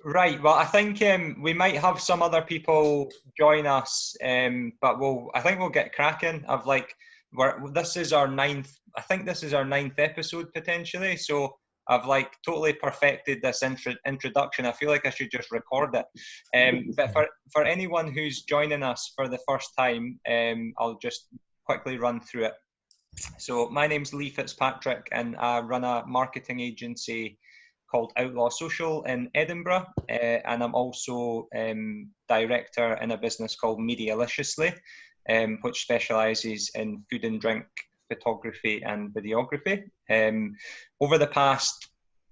Right. Well, I think we might have some other people join us, but I think we'll get cracking. This is our ninth. I think this is our ninth episode potentially. So I've like totally perfected this introduction. I feel like I should just record it. But for anyone who's joining us for the first time, I'll just quickly run through it. So my name's Lee Fitzpatrick, and I run a marketing agency called Outlaw Social in Edinburgh, and I'm also director in a business called Medialiciously, which specialises in food and drink photography and videography. Over the past,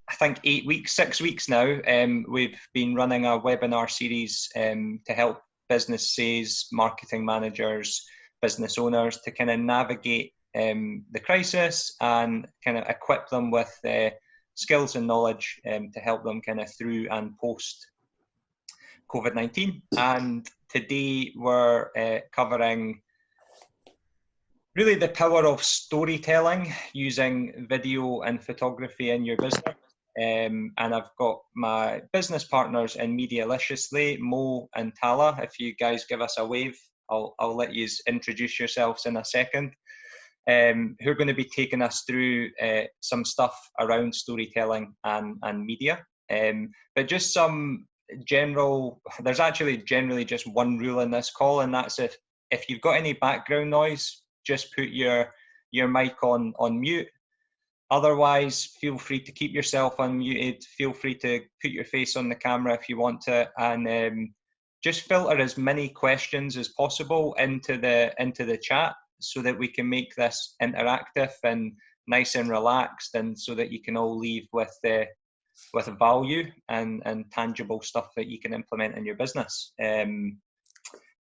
I think 6 weeks now, we've been running a webinar series to help businesses, marketing managers, business owners to kind of navigate the crisis and kind of equip them with skills and knowledge to help them kind of through and post COVID-19. And today we're covering really the power of storytelling using video and photography in your business. And I've got my business partners in Medialiciously, Mo and Talha. If you guys give us a wave, I'll let you introduce yourselves in a second. Who are going to be taking us through some stuff around storytelling and media. But just some there's actually generally just one rule in this call, and that's if you've got any background noise, just put your mic on mute. Otherwise, feel free to keep yourself unmuted. Feel free to put your face on the camera if you want to, and just filter as many questions as possible into the chat, so that we can make this interactive and nice and relaxed, and so that you can all leave with value and tangible stuff that you can implement in your business.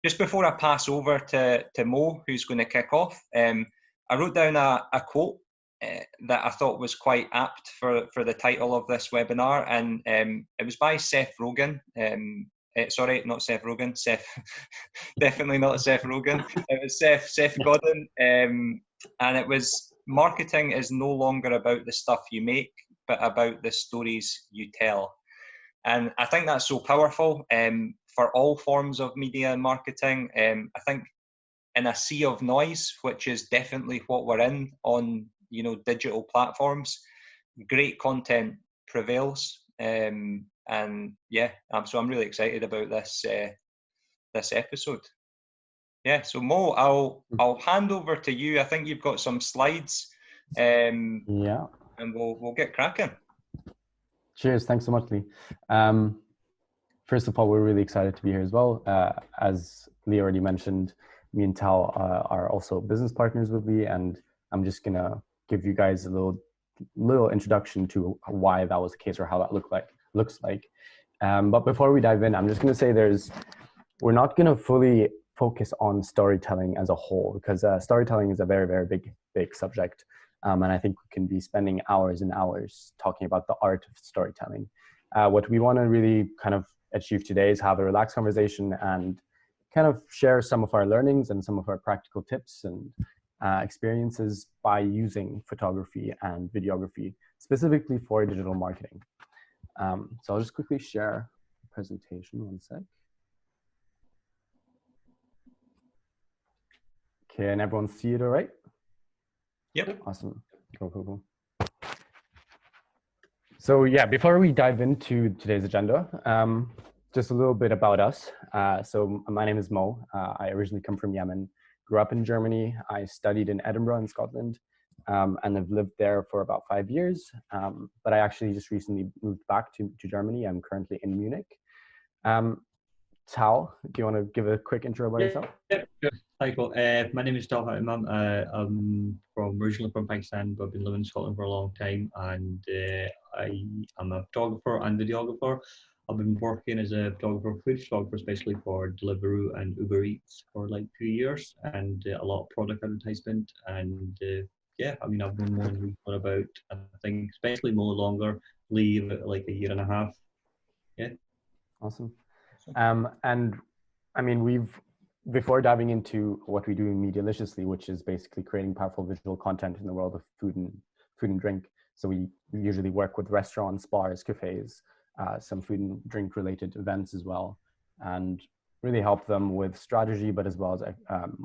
Just before I pass over to Mo, who's going to kick off, I wrote down a quote that I thought was quite apt for the title of this webinar, and it was by Seth Rogen. Sorry, not Seth Rogen. Definitely not Seth Rogen. It was Seth Godin, and it was, marketing is no longer about the stuff you make, but about the stories you tell. And I think that's so powerful for all forms of media and marketing. I think in a sea of noise, which is definitely what we're in on digital platforms, great content prevails. And yeah, so I'm really excited about this episode. Yeah, so Mo, I'll hand over to you. I think you've got some slides. Yeah. And we'll get cracking. Cheers. Thanks so much, Lee. First of all, we're really excited to be here as well. As Lee already mentioned, me and Tal are also business partners with Lee, and I'm just gonna give you guys a little introduction to why that was the case or how that looks like. But before we dive in, I'm just gonna say we're not gonna fully focus on storytelling as a whole, because storytelling is a very, very big subject. And I think we can be spending hours and hours talking about the art of storytelling. What we want to really kind of achieve today is have a relaxed conversation and kind of share some of our learnings and some of our practical tips and experiences by using photography and videography, specifically for digital marketing. So I'll just quickly share the presentation, one sec. Okay, and everyone see it all right? Yep. Awesome. Cool. So yeah, before we dive into today's agenda, just a little bit about us. So my name is Mo. I originally come from Yemen, grew up in Germany. I studied in Edinburgh in Scotland, and I've lived there for about 5 years. But I actually just recently moved back to Germany. I'm currently in Munich. Tal, do you want to give a quick intro about yourself? Yeah, sure. Hi, cool. My name is Talha, Imam. I'm originally from Pakistan, but I've been living in Scotland for a long time, and I am a photographer and videographer. I've been working as a photographer, food photographer, especially for Deliveroo and Uber Eats for like 2 years, and a lot of product advertisement. And yeah, I mean, I've been more for about, I think, especially more longer, leave like 1.5 years. Yeah. Awesome. And I mean, before diving into what we do in Medialiciously, which is basically creating powerful visual content in the world of food and drink. So we usually work with restaurants, bars, cafes, some food and drink related events as well, and really help them with strategy, but as well as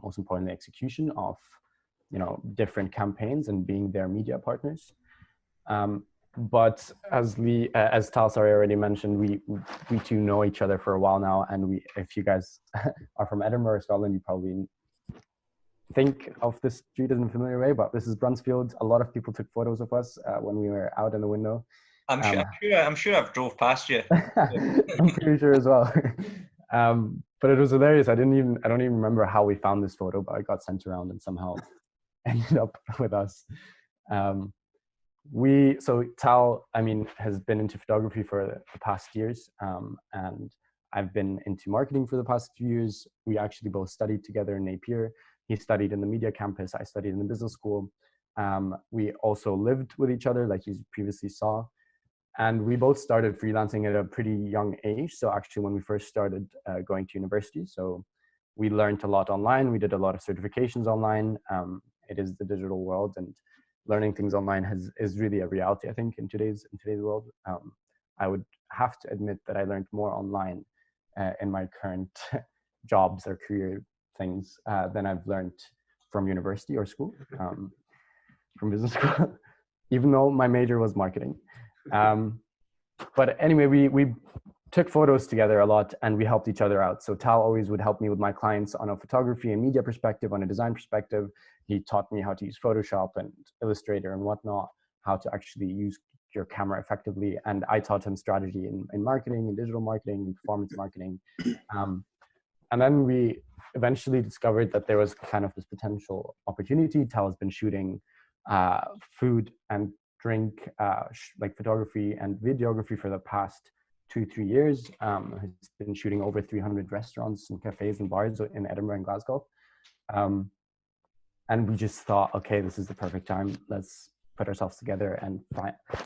most importantly, execution of different campaigns and being their media partners. But as Tal already mentioned, we two know each other for a while now, and if you guys are from Edinburgh, Scotland, you probably think of this street in a familiar way, but this is Brunsfield. A lot of people took photos of us when we were out in the window. I'm sure I've drove past you. I'm pretty sure as well. But it was hilarious. I don't even remember how we found this photo, but it got sent around and somehow ended up with us. So Tal, has been into photography for the past years, and I've been into marketing for the past few years. We actually both studied together in Napier. He studied in the media campus. I studied in the business school. We also lived with each other, like you previously saw. And we both started freelancing at a pretty young age. So actually when we first started going to university, so we learned a lot online. We did a lot of certifications online. It is the digital world, and learning things online is really a reality, I think, in today's world. I would have to admit that I learned more online in my current jobs or career things than I've learned from university or school, from business school, even though my major was marketing. But anyway, we took photos together a lot, and we helped each other out. So Tal always would help me with my clients on a photography and media perspective, on a design perspective. He taught me how to use Photoshop and Illustrator and whatnot, how to actually use your camera effectively. And I taught him strategy in marketing, in digital marketing, and performance marketing. And then we eventually discovered that there was kind of this potential opportunity. Tal has been shooting food and drink, like photography and videography for the past 2-3 years. He's been shooting over 300 restaurants and cafes and bars in Edinburgh and Glasgow. And we just thought, okay, this is the perfect time. Let's put ourselves together and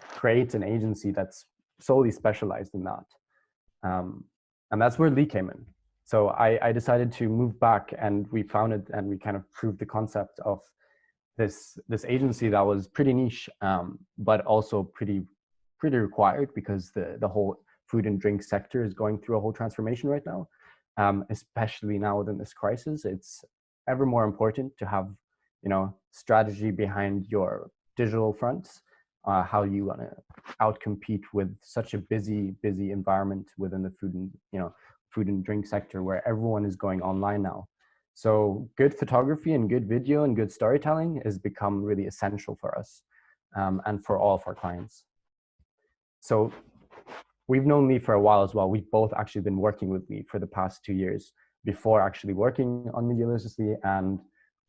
create an agency that's solely specialized in that. And that's where Lee came in. So I decided to move back, and we founded and we kind of proved the concept of this agency that was pretty niche, but also pretty required, because the whole food and drink sector is going through a whole transformation right now, especially now within this crisis. It's ever more important to have strategy behind your digital fronts, how you want to outcompete with such a busy environment within the food and drink sector, where everyone is going online now. So good photography and good video and good storytelling has become really essential for us, and for all of our clients. So we've known Lee for a while as well. We've both actually been working with Lee for the past 2 years before actually working on Media Literacy, and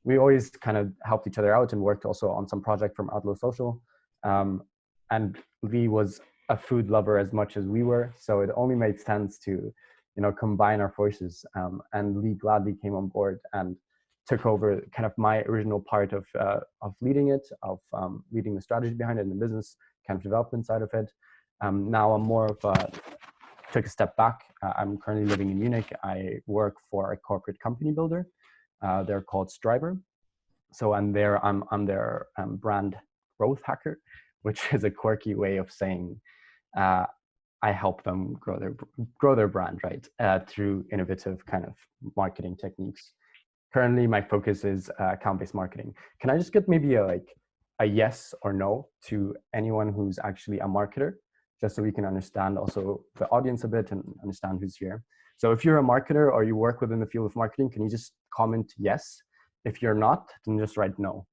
we always kind of helped each other out and worked also on some project from Outlaw Social. And Lee was a food lover as much as we were, so it only made sense to combine our forces, and Lee gladly came on board and took over kind of my original part of leading it, of leading the strategy behind it and the business kind of development side of it. Now I'm more of took a step back. I'm currently living in Munich. I work for a corporate company builder. They're called Storyboard. So I'm their brand growth hacker, which is a quirky way of saying I help them grow their brand, right, through innovative kind of marketing techniques. Currently, my focus is account-based marketing. Can I just get maybe a yes or no to anyone who's actually a marketer, just so we can understand also the audience a bit and understand who's here. So if you're a marketer or you work within the field of marketing, can you just comment yes? If you're not, then just write no.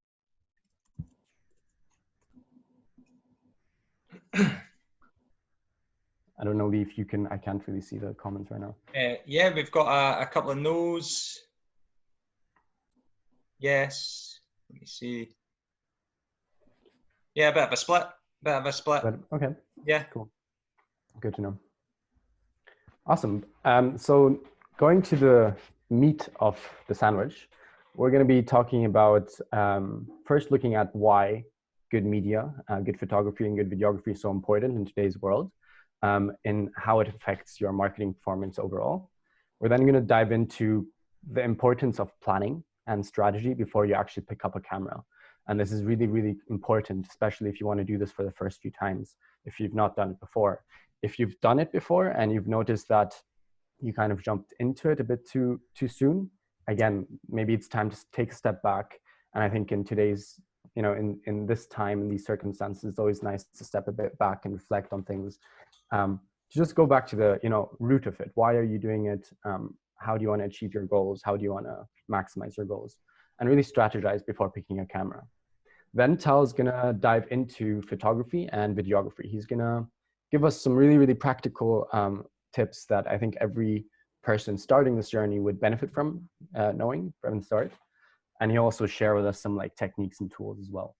I don't know, Lee, if you can. I can't really see the comments right now. Yeah, we've got a couple of no's. Yes. Let me see. Yeah, a bit of a split. But, okay. Yeah. Cool. Good to know. Awesome. So going to the meat of the sandwich, we're going to be talking about first looking at why good media, good photography, and good videography is so important in today's world. In how it affects your marketing performance overall. We're then going to dive into the importance of planning and strategy before you actually pick up a camera. And this is really, really important, especially if you want to do this for the first few times. If you've not done it before, if you've done it before and you've noticed that you kind of jumped into it a bit too soon, again, maybe it's time to take a step back. And I think in today's, in this time, in these circumstances, it's always nice to step a bit back and reflect on things. To just go back to the, root of it. Why are you doing it? How do you want to achieve your goals? How do you want to maximize your goals? And really strategize before picking a camera. Then Tal is gonna dive into photography and videography. He's gonna give us some really, really practical tips that I think every person starting this journey would benefit from knowing from the start. And he'll also share with us some like techniques and tools as well.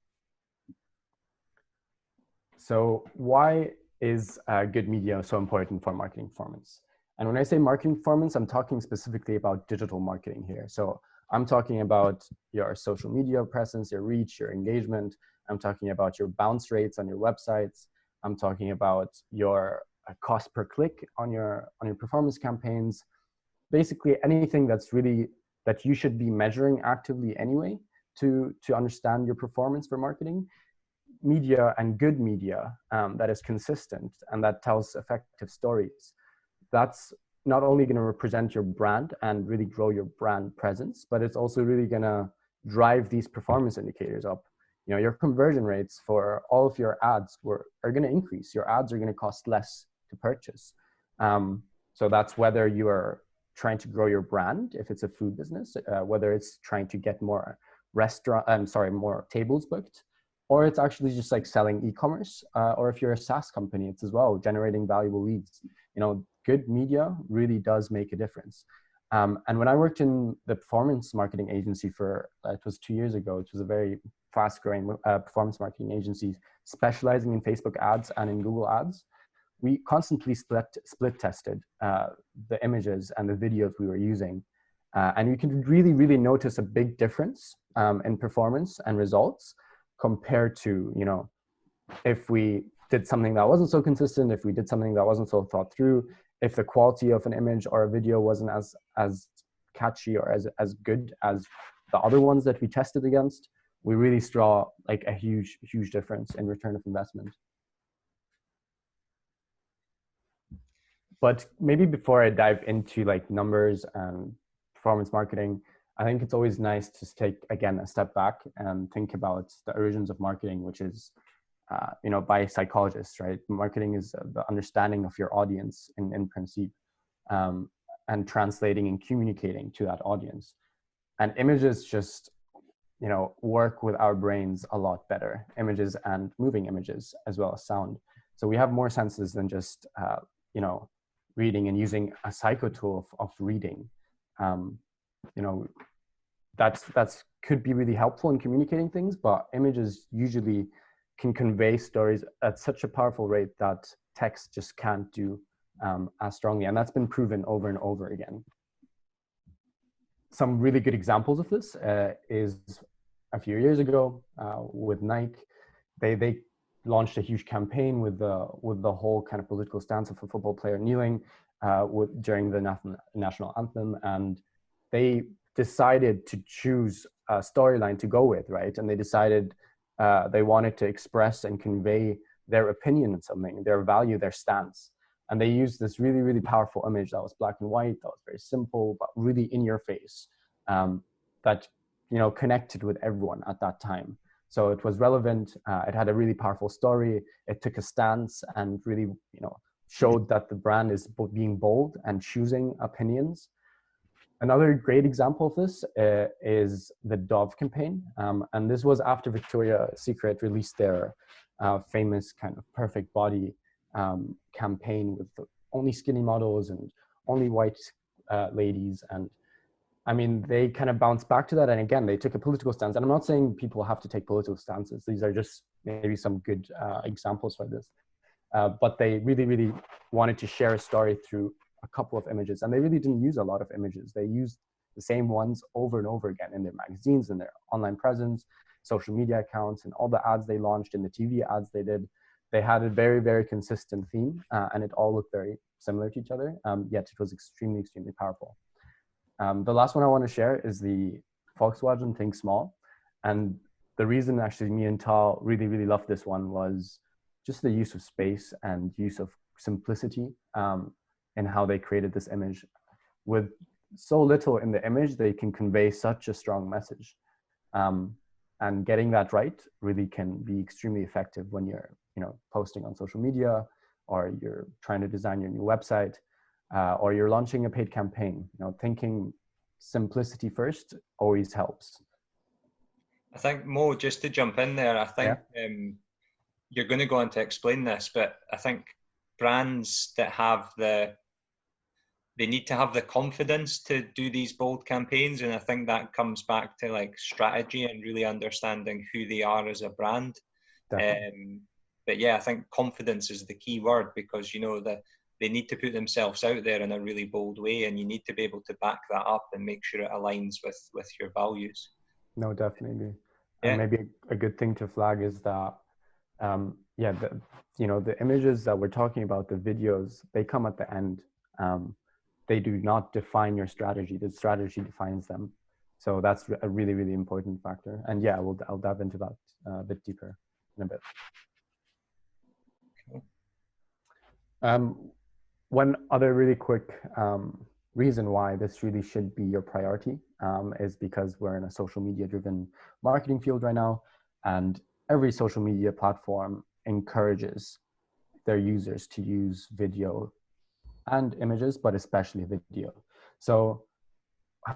So why is good media so important for marketing performance? And when I say marketing performance, I'm talking specifically about digital marketing here. So I'm talking about your social media presence, your reach, your engagement. I'm talking about your bounce rates on your websites. I'm talking about your cost per click on your performance campaigns. Basically anything that's really that you should be measuring actively anyway to understand your performance for marketing. Media and good media that is consistent and that tells effective stories. That's not only going to represent your brand and really grow your brand presence, but it's also really going to drive these performance indicators up. Your conversion rates for all of your ads are going to increase. Your ads are going to cost less to purchase. So that's whether you are trying to grow your brand, if it's a food business, whether it's trying to get more more tables booked, or it's actually just like selling e-commerce, or if you're a SaaS company, it's as well generating valuable leads. Good media really does make a difference. And when I worked in the performance marketing agency for, it was 2 years ago, it was a very fast growing performance marketing agency specializing in Facebook ads and in Google ads. We constantly split tested the images and the videos we were using. And you can really, really notice a big difference in performance and results compared to, if we did something that wasn't so consistent, if we did something that wasn't so thought through, if the quality of an image or a video wasn't as catchy or as good as the other ones that we tested against, we really saw like a huge, huge difference in return of investment. But maybe before I dive into like numbers and performance marketing, I think it's always nice to take, again, a step back and think about the origins of marketing, which is, by psychologists, right? Marketing is the understanding of your audience in principle, and translating and communicating to that audience. And images just, work with our brains a lot better. Images and moving images as well as sound. So we have more senses than just, reading and using a psycho tool of reading. That's could be really helpful in communicating things, but images usually can convey stories at such a powerful rate that text just can't do as strongly. And that's been proven over and over again. Some really good examples of this is a few years ago with Nike. They launched a huge campaign with the whole kind of political stance of a football player kneeling during the national anthem, and they decided to choose a storyline to go with, right? And they decided they wanted to express and convey their opinion on something, their value, their stance. And they used this really, really powerful image that was black and white, that was very simple, but really in your face, that, connected with everyone at that time. So it was relevant. It had a really powerful story. It took a stance and really, showed that the brand is being bold and choosing opinions. Another great example of this is the Dove campaign. And this was after Victoria's Secret released their famous kind of perfect body campaign with only skinny models and only white ladies. And I mean, they kind of bounced back to that. And again, they took a political stance. And I'm not saying people have to take political stances. These are just maybe some good examples for this. But they really, really wanted to share a story through a couple of images. And they really didn't use a lot of images. They used the same ones over and over again in their magazines, in their online presence, social media accounts, and all the ads they launched, in the TV ads they did. They had a very, very consistent theme, and it all looked very similar to each other, yet it was extremely, extremely powerful. The last one I want to share is the Volkswagen Think Small. And the reason actually me and Tal really, really loved this one was just the use of space and use of simplicity in how they created this image. With so little in the image, they can convey such a strong message. And getting that right really can be extremely effective when you're, posting on social media, or you're trying to design your new website, or you're launching a paid campaign. Thinking simplicity first always helps. I think, Mo, just to jump in there, I think you're going to go on to explain this, but I think brands that they need to have the confidence to do these bold campaigns. And I think that comes back to like strategy and really understanding who they are as a brand. But yeah, I think confidence is the key word, because, that they need to put themselves out there in a really bold way, and you need to be able to back that up and make sure it aligns with your values. No, definitely. Yeah. And maybe a good thing to flag is that, the images that we're talking about, the videos, they come at the end. They do not define your strategy. The strategy defines them. So that's a really, really important factor. And yeah, I'll dive into that a bit deeper in a bit. One other really quick reason why this really should be your priority is because we're in a social media driven marketing field right now, and every social media platform encourages their users to use video and images, but especially video. So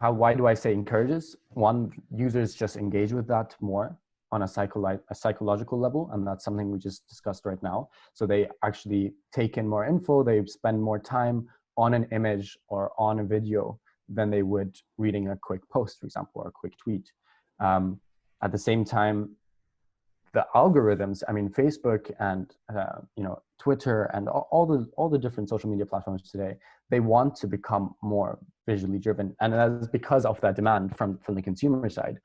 why do I say encourages? One, users just engage with that more on a psychological level, and that's something we just discussed right now. So they actually take in more info, they spend more time on an image or on a video than they would reading a quick post, for example, or a quick tweet. At the same time, the algorithms, Facebook and Twitter and all the different social media platforms today, they want to become more visually driven, and that's because of that demand from the consumer side.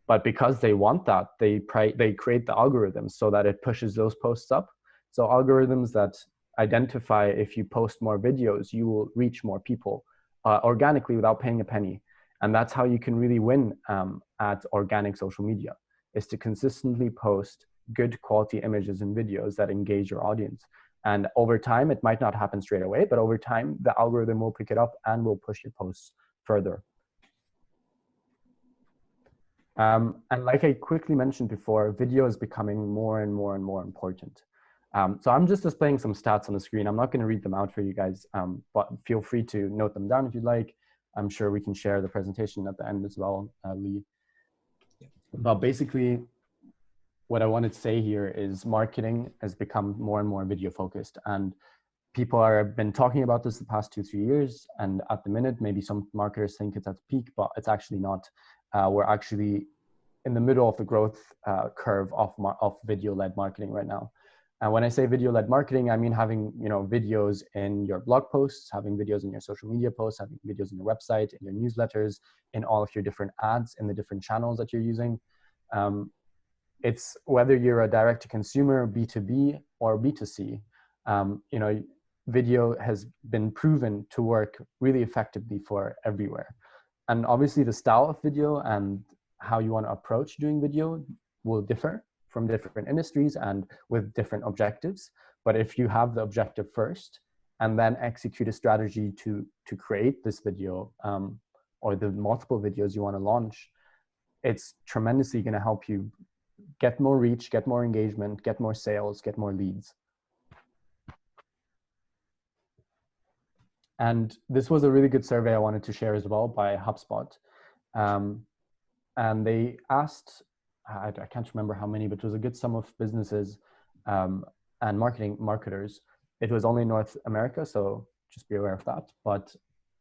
But because they want that, they create the algorithms so that it pushes those posts up. So algorithms that identify if you post more videos, you will reach more people organically without paying a penny. And that's how you can really win at organic social media, is to consistently post good quality images and videos that engage your audience. And over time, it might not happen straight away, but over time, the algorithm will pick it up and will push your posts further. And like I quickly mentioned before, video is becoming more and more and more important. So I'm just displaying some stats on the screen. I'm not going to read them out for you guys, but feel free to note them down if you'd like. I'm sure we can share the presentation at the end as well, Lee. But basically, what I wanted to say here is marketing has become more and more video focused, and people have been talking about this the past 2-3 years. And at the minute, maybe some marketers think it's at the peak, but it's actually not. We're actually in the middle of the growth curve of video-led marketing right now. And when I say video-led marketing, I mean having videos in your blog posts, having videos in your social media posts, having videos in your website, in your newsletters, in all of your different ads, in the different channels that you're using. It's whether you're a direct-to-consumer, B2B, or B2C. Video has been proven to work really effectively for everywhere. And obviously the style of video and how you want to approach doing video will differ from different industries and with different objectives. But if you have the objective first and then execute a strategy to create this video or the multiple videos you want to launch, it's tremendously going to help you get more reach, get more engagement, get more sales, get more leads. And this was a really good survey I wanted to share as well by HubSpot. And they asked, I can't remember how many, but it was a good sum of businesses and marketers. It was only North America, so just be aware of that. But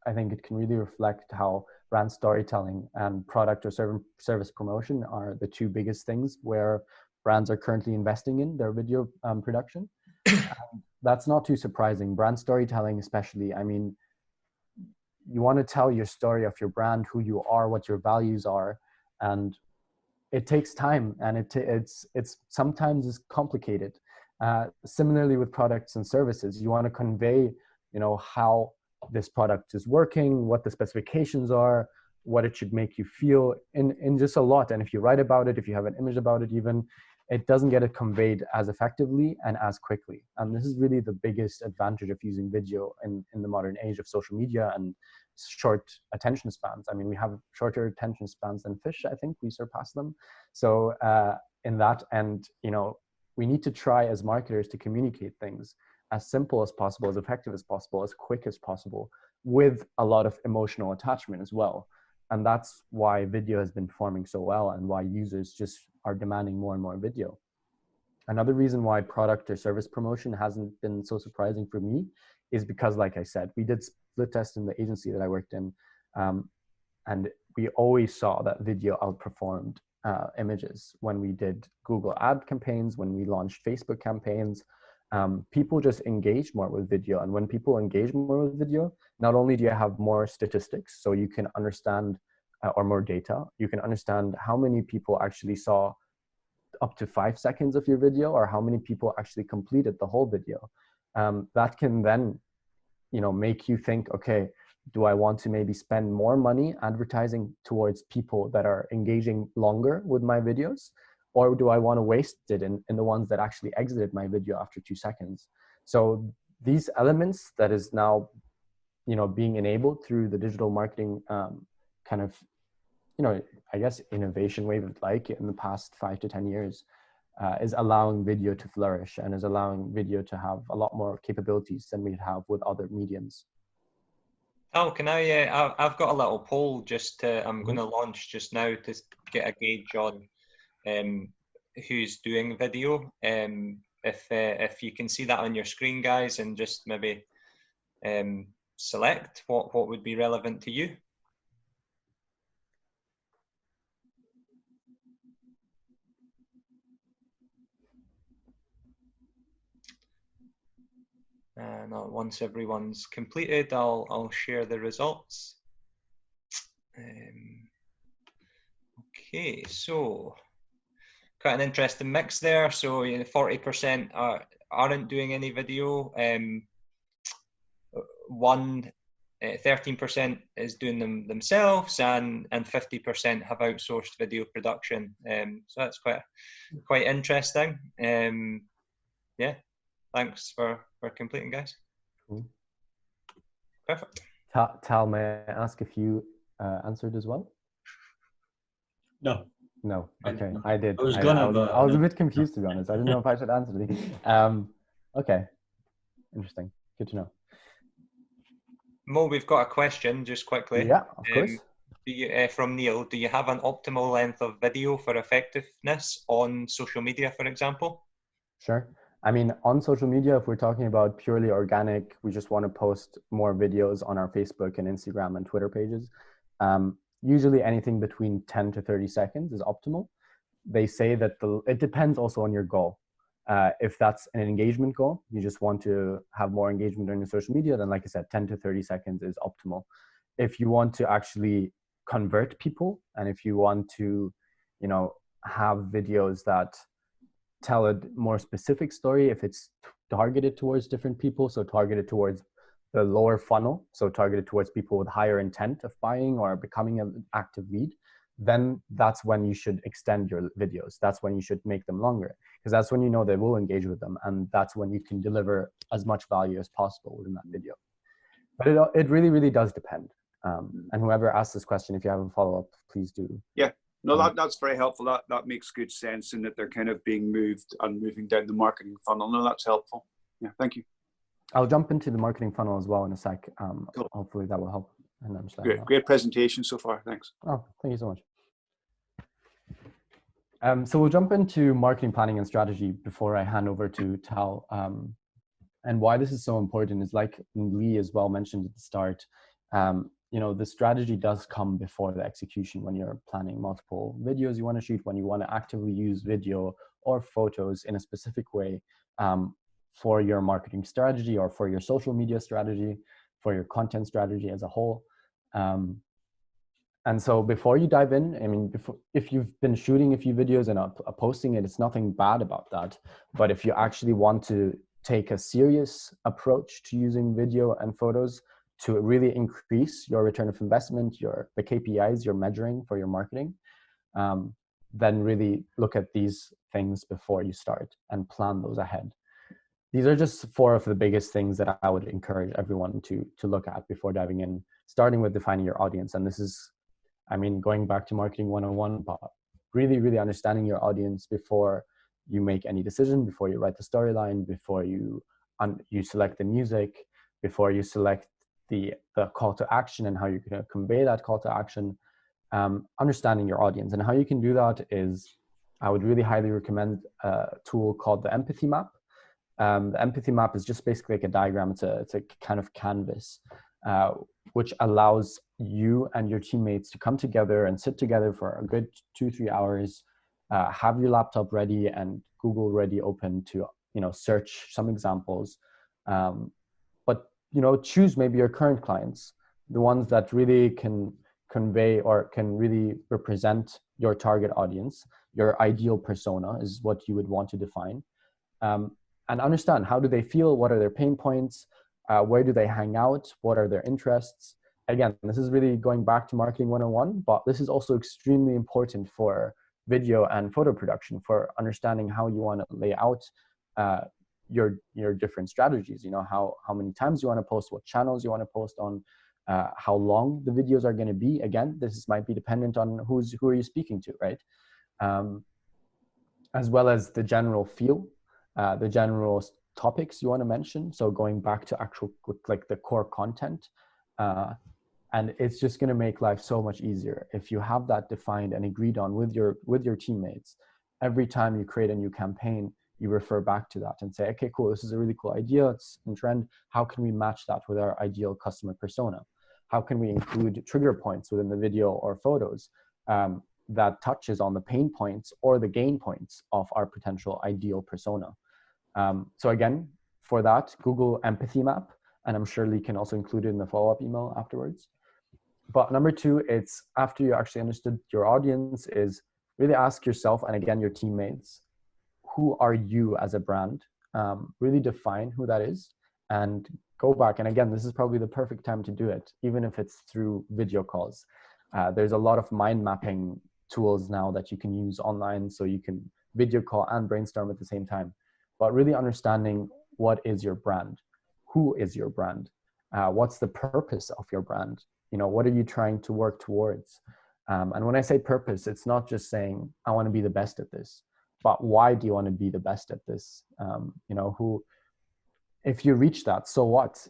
I think it can really reflect how brand storytelling and product or service promotion are the two biggest things where brands are currently investing in their video production. That's not too surprising. Brand storytelling especially, you want to tell your story of your brand, who you are, what your values are, and it takes time, and it's sometimes is complicated. Similarly with products and services, you want to convey, how this product is working, what the specifications are, what it should make you feel in just a lot. And if you write about it, if you have an image about it even, it doesn't get it conveyed as effectively and as quickly. And this is really the biggest advantage of using video in the modern age of social media and short attention spans. I mean, we have shorter attention spans than fish. I think we surpass them. So in that, and we need to try as marketers to communicate things as simple as possible, as effective as possible, as quick as possible, with a lot of emotional attachment as well. And that's why video has been performing so well and why users just are demanding more and more video. Another reason why product or service promotion hasn't been so surprising for me is because, like I said, we did split test in the agency that I worked in, and we always saw that video outperformed images when we did Google ad campaigns, when we launched Facebook campaigns. People just engage more with video. And when people engage more with video, not only do you have more statistics, so you can understand, or more data, you can understand how many people actually saw up to 5 seconds of your video, or how many people actually completed the whole video. That can then, make you think, okay, do I want to maybe spend more money advertising towards people that are engaging longer with my videos? Or do I want to waste it in the ones that actually exited my video after 2 seconds? So these elements that is now, being enabled through the digital marketing kind of, I guess innovation wave of like in the past 5 to 10 years is allowing video to flourish and is allowing video to have a lot more capabilities than we'd have with other mediums. Oh, can I've got a little poll I'm going to launch just now to get a gauge on who's doing video. If you can see that on your screen, guys, and just maybe select what would be relevant to you. And once everyone's completed, I'll share the results. Okay, so quite an interesting mix there. So 40% aren't doing any video. 13% is doing them themselves, and 50% have outsourced video production. So that's quite interesting. Yeah, thanks for completing, guys. Cool. Perfect. Tal, may I ask if you answered as well? No. No. Okay, I did. I was a bit confused, to be honest. I didn't know if I should answer it. Okay, interesting. Good to know. Mo, we've got a question just quickly. Yeah, of course. From Neil, do you have an optimal length of video for effectiveness on social media, for example? Sure. I mean, on social media, if we're talking about purely organic, we just want to post more videos on our Facebook and Instagram and Twitter pages. Usually anything between 10 to 30 seconds is optimal. They say that it depends also on your goal. If that's an engagement goal, you just want to have more engagement on your social media, then like I said, 10 to 30 seconds is optimal. If you want to actually convert people, and if you want to, have videos that tell a more specific story, if it's targeted towards different people, so targeted towards the lower funnel, so targeted towards people with higher intent of buying or becoming an active lead, then that's when you should extend your videos. That's when you should make them longer, because that's when they will engage with them, and that's when you can deliver as much value as possible within that video. But it really, really does depend. And whoever asked this question, if you have a follow-up, please do. Yeah, no, that's very helpful. That makes good sense in that they're kind of being moving down the marketing funnel. No, that's helpful. Yeah, thank you. I'll jump into the marketing funnel as well in a sec. Cool. Hopefully that will help. And great presentation so far. Thanks. Oh, thank you so much. So we'll jump into marketing planning and strategy before I hand over to Tal. And why this is so important is, like Lee as well mentioned at the start, the strategy does come before the execution. When you're planning multiple videos you want to shoot, when you want to actively use video or photos in a specific way for your marketing strategy, or for your social media strategy, for your content strategy as a whole. And so before you dive in, I mean, if you've been shooting a few videos and posting it, it's nothing bad about that. But if you actually want to take a serious approach to using video and photos to really increase your return of investment, the KPIs you're measuring for your marketing, then really look at these things before you start and plan those ahead. These are just 4 of the biggest things that I would encourage everyone to look at before diving in, starting with defining your audience. And this is, I mean, going back to marketing 101, but really, really understanding your audience before you make any decision, before you write the storyline, before you select the music, before you select the call to action and how you're going to convey that call to action. Understanding your audience, and how you can do that is, I would really highly recommend a tool called the empathy map. The empathy map is just basically like a diagram. It's a kind of canvas, which allows you and your teammates to come together and sit together for a good 2-3 hours, have your laptop ready and Google ready open to, search some examples. But, choose maybe your current clients, the ones that really can convey or can really represent your target audience. Your ideal persona is what you would want to define. And understand, how do they feel? What are their pain points? Where do they hang out? What are their interests? Again, this is really going back to marketing 101, but this is also extremely important for video and photo production, for understanding how you want to lay out your different strategies. How many times you want to post, what channels you want to post on, how long the videos are going to be. Again, this might be dependent on who are you speaking to, right? As well as the general feel, the general topics you want to mention. So going back to actual, like the core content, and it's just going to make life so much easier if you have that defined and agreed on with your teammates. Every time you create a new campaign, you refer back to that and say, okay, cool, this is a really cool idea, it's in trend. How can we match that with our ideal customer persona? How can we include trigger points within the video or photos that touches on the pain points or the gain points of our potential ideal persona? So again, for that, Google empathy map, and I'm sure Lee can also include it in the follow-up email afterwards. But number 2, it's after you actually understood your audience, is really ask yourself, and again, your teammates, who are you as a brand? Really define who that is, and go back. And again, this is probably the perfect time to do it, even if it's through video calls. There's a lot of mind mapping tools now that you can use online, so you can video call and brainstorm at the same time. But really understanding, what is your brand? Who is your brand? What's the purpose of your brand? What are you trying to work towards? And when I say purpose, it's not just saying, I want to be the best at this, but why do you want to be the best at this? If you reach that, so what?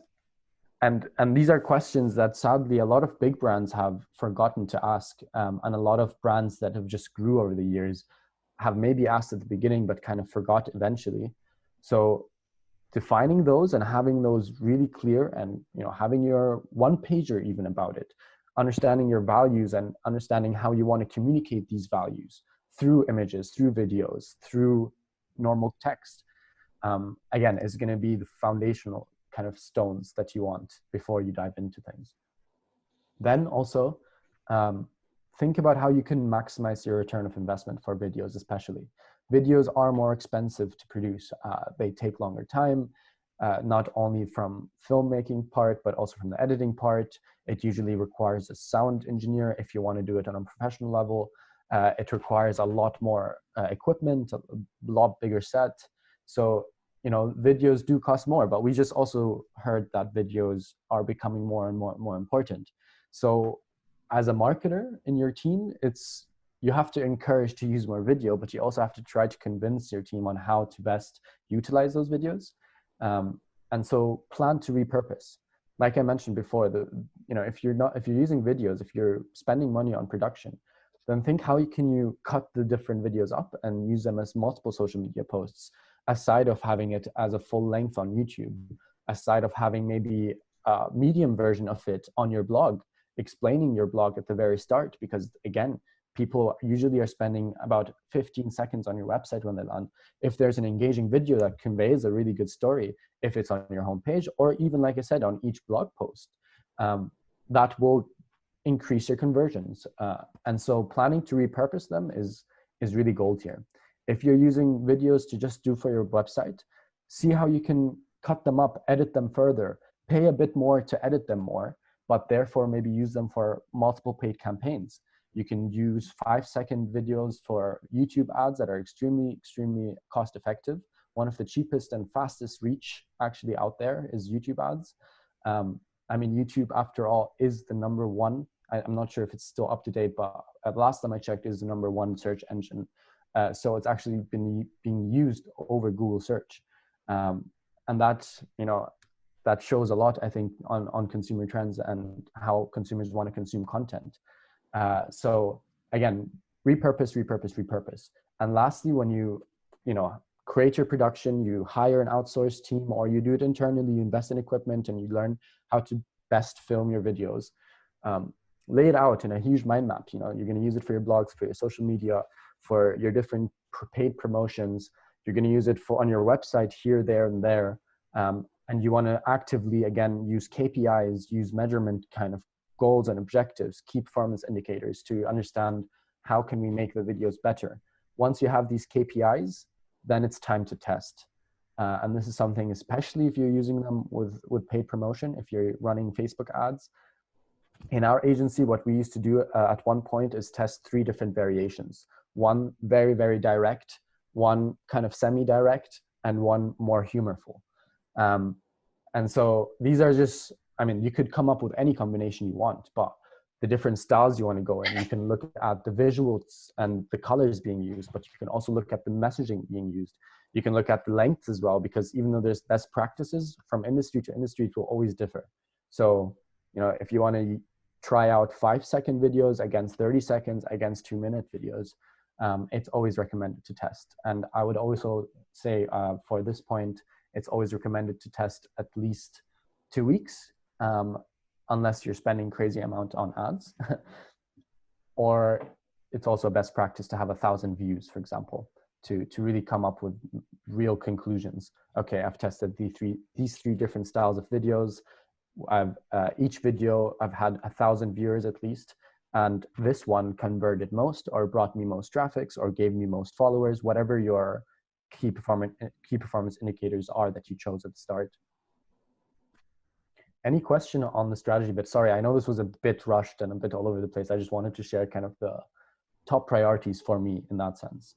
And these are questions that sadly a lot of big brands have forgotten to ask. And a lot of brands that have just grew over the years have maybe asked at the beginning, but kind of forgot eventually. So defining those and having those really clear, and having your one pager even about it, understanding your values and understanding how you want to communicate these values through images, through videos, through normal text, again, is going to be the foundational kind of stones that you want before you dive into things. Then also think about how you can maximize your return of investment for videos. Especially videos are more expensive to produce. They take longer time, not only from filmmaking part, but also from the editing part. It usually requires a sound engineer if you want to do it on a professional level. It requires a lot more equipment, a lot bigger set. So videos do cost more, but we just also heard that videos are becoming more and more important. So as a marketer in your team, you have to encourage to use more video, but you also have to try to convince your team on how to best utilize those videos. And so plan to repurpose. Like I mentioned before, if you're using videos, if you're spending money on production, then think, how can you cut the different videos up and use them as multiple social media posts, aside of having it as a full length on YouTube, aside of having maybe a medium version of it on your blog, explaining your blog at the very start. Because again, people usually are spending about 15 seconds on your website when they land. If there's an engaging video that conveys a really good story, if it's on your homepage, or even, like I said, on each blog post, that will increase your conversions. And so planning to repurpose them is really gold here. If you're using videos to just do for your website, see how you can cut them up, edit them further, pay a bit more to edit them more, but therefore maybe use them for multiple paid campaigns. You can use 5-second videos for YouTube ads that are extremely cost effective. One of the cheapest and fastest reach actually out there is YouTube ads. I mean, YouTube, after all, is the number one. I'm not sure if it's still up to date, but last time I checked, is the number one search engine. So it's actually been being used over Google search. And that, you know, that shows a lot, I think, on consumer trends and how consumers want to consume content. So again, repurpose. And lastly, when you know, create your production, you hire an outsourced team, or you do it internally, you invest in equipment and you learn how to best film your videos. Lay it out in a huge mind map. You know, you're going to use it for your blogs, for your social media, for your different paid promotions. You're going to use it for on your website here, there, and there. And you want to actively, again, use KPIs, use measurement kind of goals and objectives, key performance indicators to understand how can we make the videos better. Once you have these KPIs, then it's time to test. And this is something, especially if you're using them with paid promotion, if you're running Facebook ads. In our agency, what we used to do at one point is test 3 different variations. One very, very direct, one kind of semi-direct, and one more humorful. And so these are just, I mean, you could come up with any combination you want, but the different styles you want to go in, you can look at the visuals and the colors being used, but you can also look at the messaging being used. You can look at the length as well, because even though there's best practices from industry to industry, it will always differ. So, you know, if you want to try out 5-second videos against 30 seconds against 2-minute videos, it's always recommended to test. And I would also say for this point, it's always recommended to test at least 2 weeks, unless you're spending crazy amount on ads. Or it's also best practice to have 1,000 views, for example, to really come up with real conclusions. Okay, I've tested these three different styles of videos. Each video I've had 1,000 viewers at least, and this one converted most, or brought me most traffics, or gave me most followers, whatever your key performance indicators are that you chose at the start. Any question on the strategy bit? Sorry, I know this was a bit rushed and a bit all over the place. I just wanted to share kind of the top priorities for me in that sense.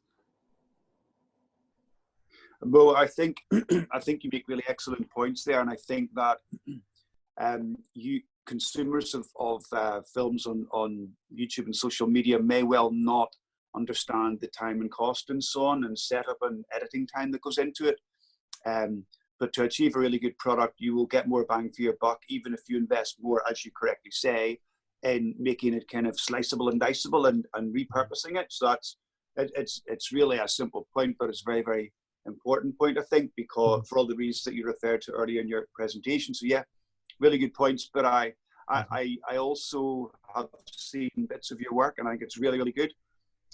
Well, I think you make really excellent points there, and I think that consumers of films on YouTube and social media may well not understand the time and cost and so on, and setup and editing time that goes into it. But to achieve a really good product, you will get more bang for your buck, even if you invest more, as you correctly say, in making it kind of sliceable and diceable and repurposing it. So it's really a simple point, but it's a very, very important point, I think, because for all the reasons that you referred to earlier in your presentation. So yeah, really good points. But I also have seen bits of your work, and I think it's really, really good.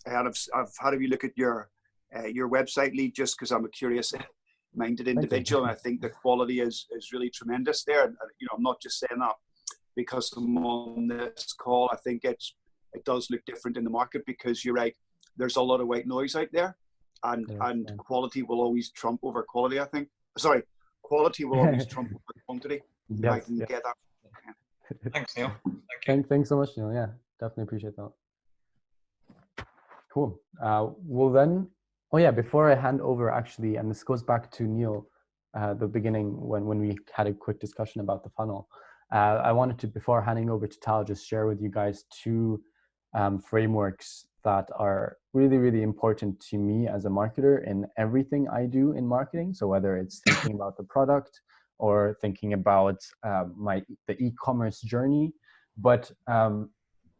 And I've had a wee look at your website, Lee, just because I'm a curious-minded individual, and I think the quality is really tremendous there. And you know, I'm not just saying that because I'm on this call. I think it does look different in the market, because you're right, there's a lot of white noise out there, and quality will always trump over quality. I think. Sorry, quality will always trump over quantity. Yes, I can get that. Thanks, Neil. Thank you. Thanks so much, Neil. Yeah, definitely appreciate that. Cool. Well then, oh yeah, before I hand over actually, and this goes back to Neil, the beginning when we had a quick discussion about the funnel, I wanted to, before handing over to Tal, just share with you guys 2 frameworks that are really, really important to me as a marketer in everything I do in marketing. So whether it's thinking about the product or thinking about the e-commerce journey, but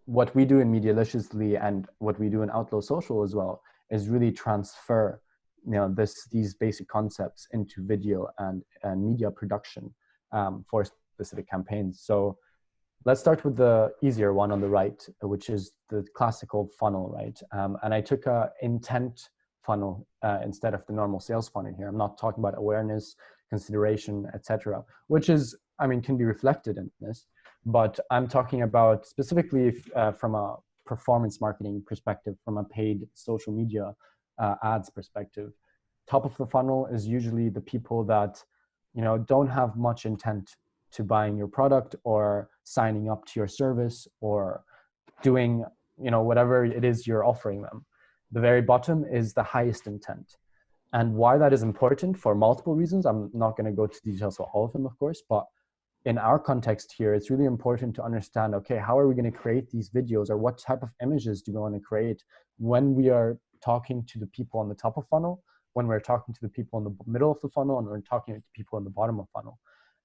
what we do in Medialiciously and what we do in Outlaw Social as well is really transfer, you know, these basic concepts into video and media production for specific campaigns. So let's start with the easier one on the right, which is the classical funnel, right? And I took a intent funnel instead of the normal sales funnel here. I'm not talking about awareness, consideration, etc., which is, I mean, can be reflected in this. But I'm talking about specifically from a performance marketing perspective, from a paid social media ads perspective. Top of the funnel is usually the people that, you know, don't have much intent to buying your product or signing up to your service or doing whatever it is you're offering them. The very bottom is the highest intent. And why that is important for multiple reasons. I'm not going to go to details for all of them, of course, but in our context here, it's really important to understand, okay, how are we going to create these videos, or what type of images do we want to create when we are talking to the people on the top of funnel, when we're talking to the people in the middle of the funnel, and we're talking to people in the bottom of funnel.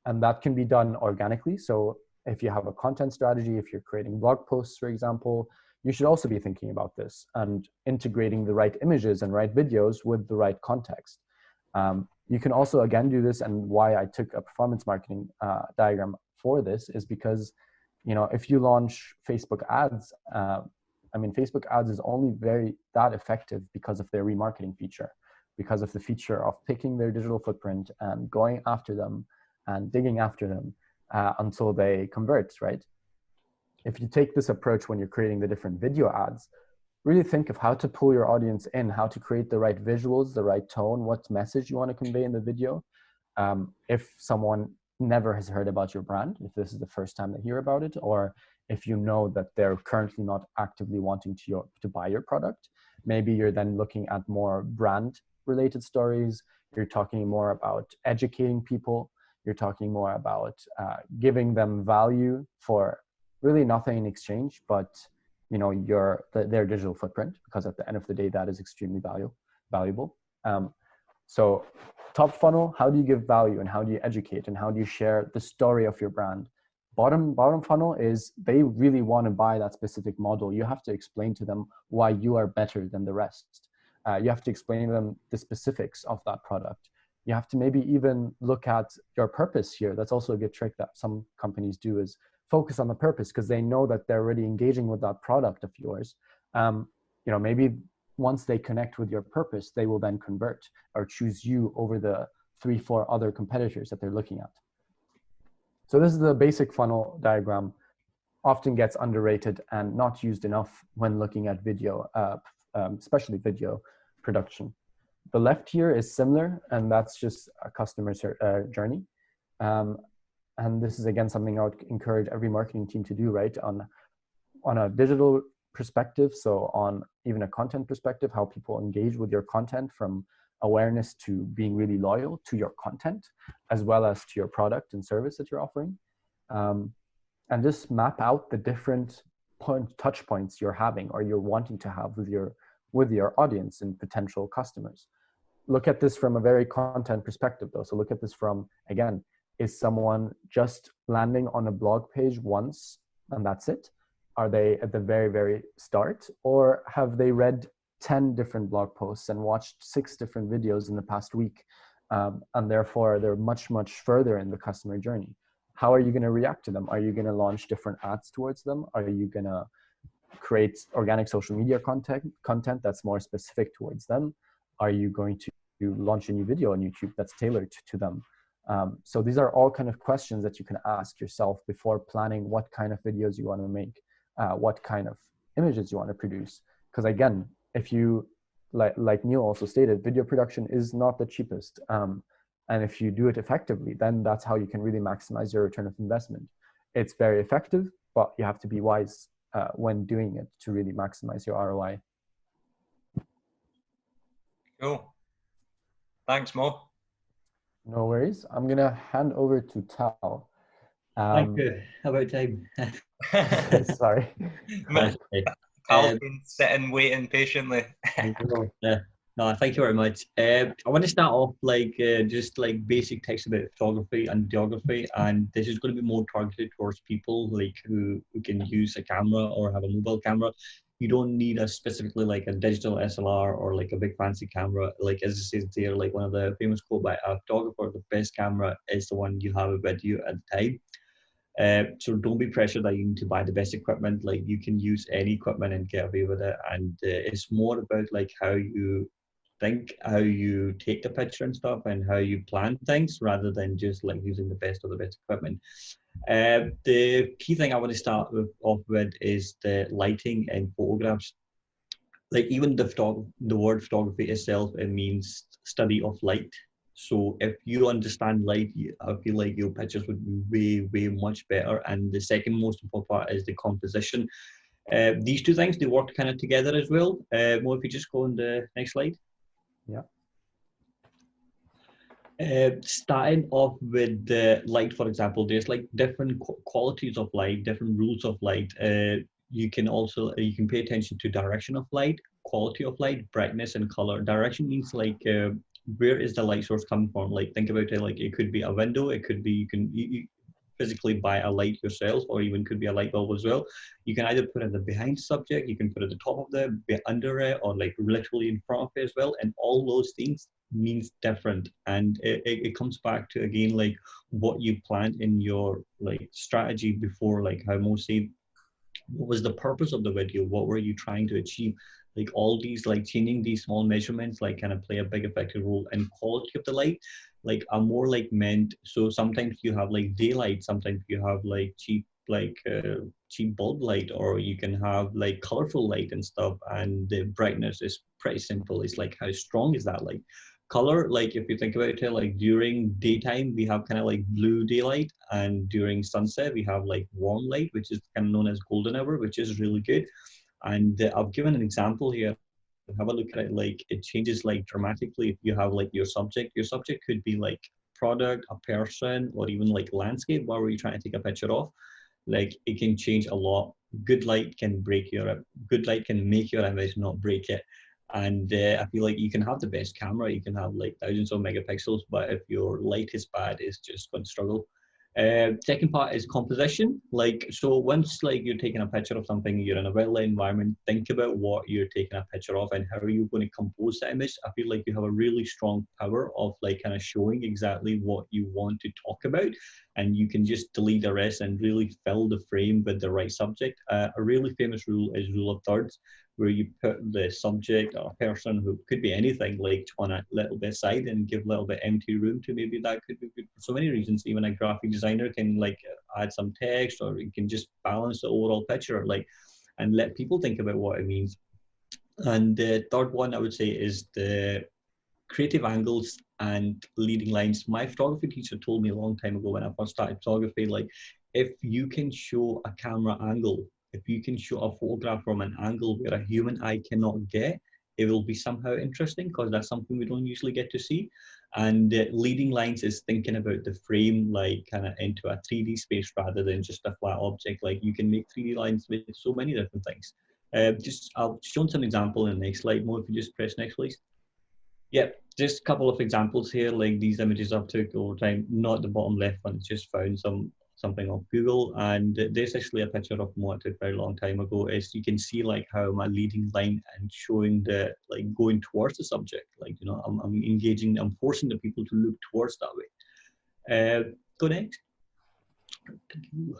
And that can be done organically. So if you have a content strategy, if you're creating blog posts, for example, you should also be thinking about this and integrating the right images and right videos with the right context. You can also, again, do this, and why I took a performance marketing diagram for this is because, if you launch Facebook ads, Facebook ads is only that effective because of their remarketing feature, because of the feature of picking their digital footprint and going after them and digging after them until they convert, right? If you take this approach when you're creating the different video ads, really think of how to pull your audience in, how to create the right visuals, the right tone, what message you want to convey in the video. If someone never has heard about your brand, if this is the first time they hear about it, or if you know that they're currently not actively wanting to buy your product, maybe you're then looking at more brand related stories. You're talking more about educating people. You're talking more about giving them value for really nothing in exchange, but their digital footprint, because at the end of the day, that is extremely valuable. So top funnel, how do you give value, and how do you educate, and how do you share the story of your brand? Bottom funnel is they really want to buy that specific model. You have to explain to them why you are better than the rest. You have to explain to them the specifics of that product. You have to maybe even look at your purpose here. That's also a good trick that some companies do, is focus on the purpose, because they know that they're already engaging with that product of yours. Maybe once they connect with your purpose, they will then convert or choose you over the 3-4 other competitors that they're looking at. So this is the basic funnel diagram. Often gets underrated and not used enough when looking at video, especially video production. The left here is similar, and that's just a customer journey. And this is, again, something I would encourage every marketing team to do, right? On a digital perspective, so on even a content perspective, how people engage with your content, from awareness to being really loyal to your content, as well as to your product and service that you're offering. And just map out the different touch points you're having, or you're wanting to have with your audience and potential customers. Look at this from a very content perspective, though. So look at this from, again, is someone just landing on a blog page once and that's it? Are they at the very, very start? Or have they read 10 different blog posts and watched 6 different videos in the past week? And therefore, they're much, much further in the customer journey. How are you going to react to them? Are you going to launch different ads towards them? Are you going to create organic social media content that's more specific towards them? Are you going to launch a new video on YouTube that's tailored to them? So these are all kind of questions that you can ask yourself before planning what kind of videos you want to make, what kind of images you want to produce. Because again, if you, like Neil also stated, video production is not the cheapest. And if you do it effectively, then that's how you can really maximize your return of investment. It's very effective, but you have to be wise when doing it to really maximize your ROI. Cool. Thanks, Mo. No worries. I'm going to hand over to Tal. Thank you. How about time? Sorry. Tal's been sitting, waiting patiently. No, thank you very much. I want to start off just basic text about photography and videography, and this is going to be more targeted towards people who can use a camera or have a mobile camera. You don't need specifically a digital SLR or a big fancy camera. As it says there, one of the famous quote by a photographer, the best camera is the one you have with you at the time. So don't be pressured that you need to buy the best equipment. You can use any equipment and get away with it. And it's more about how you think, how you take the picture and stuff, and how you plan things, rather than just using the best of the best equipment. The key thing I want to start off with is the lighting in photographs. Even the word photography itself, it means study of light. So if you understand light, I feel like your pictures would be way, way much better. And the second most important part is the composition. These two things, they work kind of together as well. Mo, if you just go on the next slide. Yeah. Starting off with the light, for example, there's like different qualities of light, different rules of light. You can also, you can pay attention to direction of light, quality of light, brightness, and color. Direction means like, where is the light source coming from? Like, think about it, like it could be a window, it could be, you physically buy a light yourself, or even could be a light bulb as well. You can either put it at the behind subject, you can put it at the top of the, under it, or like literally in front of it as well. And all those things means different, and it comes back to, again, like what you planned in your like strategy before, like how most say, what was the purpose of the video, what were you trying to achieve. Like all these, like changing these small measurements, like kind of play a big effective role. And quality of the light, like are more like meant, so sometimes you have like daylight, sometimes you have like cheap, like cheap bulb light, or you can have like colorful light and stuff. And the brightness is pretty simple, it's like how strong is that light. Color, like if you think about it, like during daytime we have kind of like blue daylight, and during sunset we have like warm light, which is kind of known as golden hour, which is really good. And I've given an example here. Have a look at it, like it changes like dramatically if you have like your subject could be like product, a person, or even like landscape. What were you trying to take a picture of? Like it can change a lot. Good light can make your image, not break it. And I feel like you can have the best camera, you can have like thousands of megapixels, but if your light is bad, it's just going to struggle. Second part is composition. Like, so once like you're taking a picture of something, you're in a well-lit environment, think about what you're taking a picture of and how are you going to compose the image. I feel like you have a really strong power of like kind of showing exactly what you want to talk about, and you can just delete the rest and really fill the frame with the right subject. A really famous rule is rule of thirds, where you put the subject or a person, who could be anything, like on a little bit side and give a little bit empty room to, maybe that could be good for so many reasons. Even a graphic designer can like add some text, or you can just balance the overall picture, like, and let people think about what it means. And the third one I would say is the creative angles and leading lines. My photography teacher told me a long time ago when I first started photography, like if you can show a camera angle, if you can show a photograph from an angle where a human eye cannot get, it will be somehow interesting, because that's something we don't usually get to see. And leading lines is thinking about the frame like kind of into a 3D space rather than just a flat object. Like you can make 3D lines with so many different things. I'll show some example in the next slide. More, if you just press next, please. Yeah, just a couple of examples here, like these images I've took over time, not the bottom left one, just found something off Google. And there's actually a picture of what I took a very long time ago. Is you can see like how my leading line and showing the, like going towards the subject, like, you know, I'm engaging, I'm forcing the people to look towards that way. Go next. Thank you.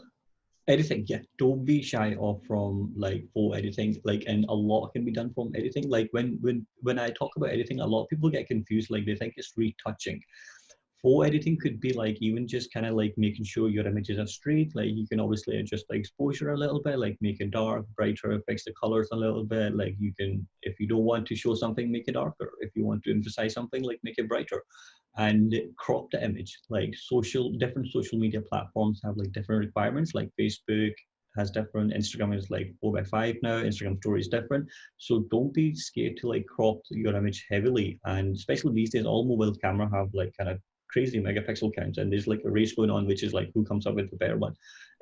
Editing, yeah, don't be shy off from like photo editing, like, and a lot can be done from editing. Like when I talk about editing, a lot of people get confused, like they think it's retouching. Photo editing could be like even just kind of like making sure your images are straight. Like you can obviously adjust the exposure a little bit, like make it dark, brighter, fix the colors a little bit. Like you can, if you don't want to show something, make it darker. If you want to emphasize something, like make it brighter. And crop the image. Like different social media platforms have like different requirements. Like Facebook has different, Instagram is like 4:5 now, Instagram story is different. So don't be scared to like crop your image heavily. And especially these days, all mobile camera have like kind of crazy megapixel counts, and there's like a race going on, which is like who comes up with the better one.